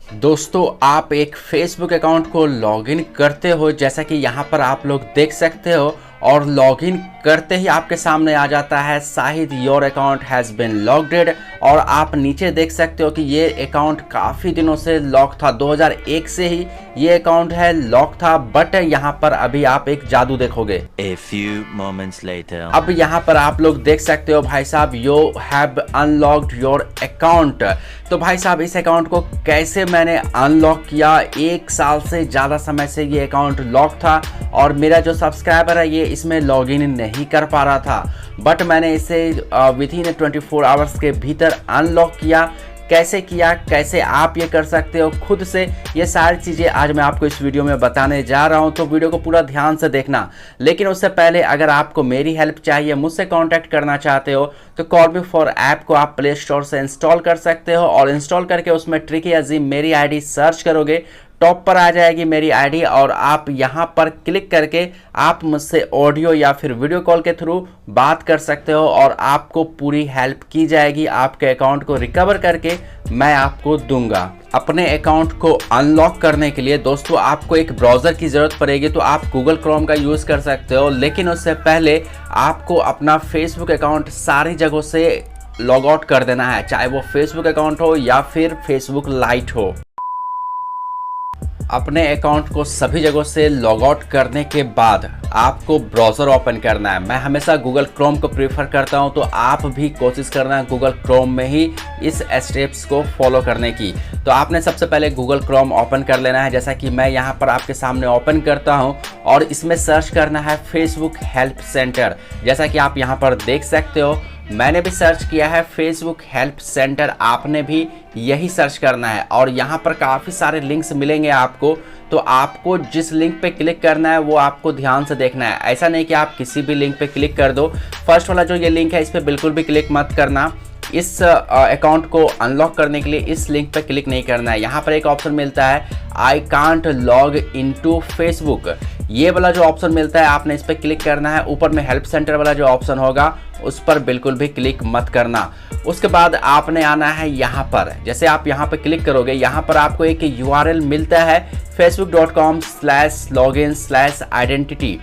दोस्तों, आप एक फेसबुक अकाउंट को लॉगिन करते हो, जैसा कि यहाँ पर आप लोग देख सकते हो, और लॉगिन करते ही आपके सामने आ जाता है Shahid your account has been locked. और आप नीचे देख सकते हो कि ये अकाउंट काफ़ी दिनों से लॉक था, 2001 से ही ये अकाउंट है लॉक था। बट यहाँ पर अभी आप एक जादू देखोगे। A few moments later. अब यहाँ पर आप लोग देख सकते हो भाई साहब, you have unlocked your account. तो भाई साहब, इस अकाउंट को कैसे मैंने अनलॉक किया? 1 साल से ज़्यादा समय से ये अकाउंट लॉक था और मेरा जो सब्सक्राइबर है ये इसमें लॉगिन नहीं कर पा रहा था। बट मैंने इसे विथिन 24 आवर्स के भीतर अनलॉक किया। कैसे किया, कैसे आप ये कर सकते हो खुद से, ये सारी चीज़ें आज मैं आपको इस वीडियो में बताने जा रहा हूँ। तो वीडियो को पूरा ध्यान से देखना। लेकिन उससे पहले अगर आपको मेरी हेल्प चाहिए, मुझसे कांटेक्ट करना चाहते हो, तो कॉर्बी4 ऐप को आप प्ले स्टोर से इंस्टॉल कर सकते हो। और इंस्टॉल करके उसमें ट्रिकी अजीम मेरी आईडी सर्च करोगे, टॉप पर आ जाएगी मेरी आईडी। और आप यहां पर क्लिक करके आप मुझसे ऑडियो या फिर वीडियो कॉल के थ्रू बात कर सकते हो और आपको पूरी हेल्प की जाएगी। आपके अकाउंट को रिकवर करके मैं आपको दूंगा। अपने अकाउंट को अनलॉक करने के लिए दोस्तों आपको एक ब्राउज़र की ज़रूरत पड़ेगी, तो आप गूगल क्रोम का यूज़ कर सकते हो। लेकिन उससे पहले आपको अपना फेसबुक अकाउंट सारी जगहों से लॉग आउट कर देना है, चाहे वो फेसबुक अकाउंट हो या फिर फेसबुक लाइट हो। अपने अकाउंट को सभी जगहों से लॉग आउट करने के बाद आपको ब्राउज़र ओपन करना है। मैं हमेशा गूगल क्रोम को प्रीफर करता हूं, तो आप भी कोशिश करना है गूगल क्रोम में ही इस स्टेप्स को फॉलो करने की। तो आपने सबसे पहले गूगल क्रोम ओपन कर लेना है, जैसा कि मैं यहां पर आपके सामने ओपन करता हूं। और इसमें सर्च करना है फेसबुक हेल्प सेंटर। जैसा कि आप यहां पर देख सकते हो, मैंने भी सर्च किया है फेसबुक हेल्प सेंटर, आपने भी यही सर्च करना है। और यहाँ पर काफ़ी सारे लिंक्स मिलेंगे आपको, तो आपको जिस लिंक पे क्लिक करना है वो आपको ध्यान से देखना है। ऐसा नहीं कि आप किसी भी लिंक पे क्लिक कर दो। फर्स्ट वाला जो ये लिंक है इस पर बिल्कुल भी क्लिक मत करना। इस अकाउंट को अनलॉक करने के लिए इस लिंक पर क्लिक नहीं करना है। यहाँ पर एक ऑप्शन मिलता है I can't log into Facebook, ये वाला जो ऑप्शन मिलता है आपने इस पर क्लिक करना है। ऊपर में हेल्प सेंटर वाला जो ऑप्शन होगा उस पर बिल्कुल भी क्लिक मत करना। उसके बाद आपने आना है यहाँ पर। जैसे आप यहाँ पर क्लिक करोगे, यहाँ पर आपको एक URL मिलता है facebook.com/login/identity।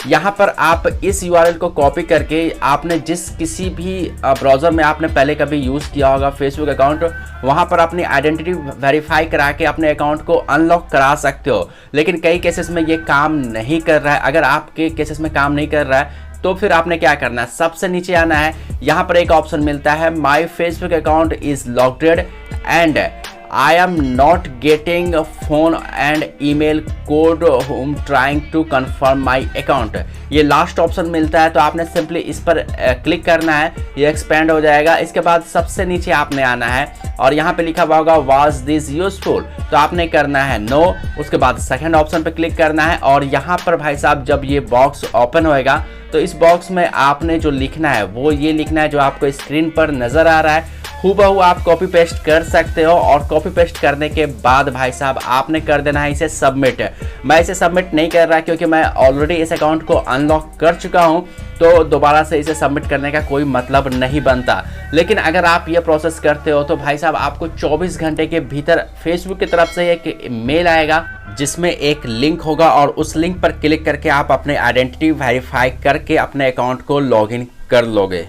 यहाँ पर आप इस URL को कॉपी करके आपने जिस किसी भी ब्राउज़र में आपने पहले कभी यूज़ किया होगा फेसबुक अकाउंट, वहाँ पर अपनी आइडेंटिटी वेरीफाई करा के अपने अकाउंट को अनलॉक करा सकते हो। लेकिन कई केसेस में ये काम नहीं कर रहा है। अगर आपके केसेस में काम नहीं कर रहा है तो फिर आपने क्या करना है, सबसे नीचे आना है। यहाँ पर एक ऑप्शन मिलता है my Facebook account is locked and I am not getting a phone and email code whom trying to confirm my account। ये लास्ट ऑप्शन मिलता है, तो आपने सिंपली इस पर क्लिक करना है, ये एक्सपेंड हो जाएगा। इसके बाद सबसे नीचे आपने आना है और यहाँ पे लिखा हुआ होगा वाज दिस यूजफुल, तो आपने करना है नो। उसके बाद सेकंड ऑप्शन पे क्लिक करना है और यहाँ पर भाई साहब जब ये बॉक्स ओपन होएगा तो इस बॉक्स में आपने जो लिखना है वो ये लिखना है जो आपको स्क्रीन पर नज़र आ रहा है। हूबहू आप कॉपी पेस्ट कर सकते हो और कॉपी पेस्ट करने के बाद भाई साहब आपने कर देना है इसे सबमिट। मैं इसे सबमिट नहीं कर रहा क्योंकि मैं ऑलरेडी इस अकाउंट को अनलॉक कर चुका हूं, तो दोबारा से इसे सबमिट करने का कोई मतलब नहीं बनता। लेकिन अगर आप ये प्रोसेस करते हो तो भाई साहब आपको 24 घंटे के भीतर फेसबुक की तरफ से एक मेल आएगा जिसमें एक लिंक होगा और उस लिंक पर क्लिक करके आप अपने आइडेंटिटी वेरीफाई करके अपने अकाउंट को लॉगिन कर लोगे।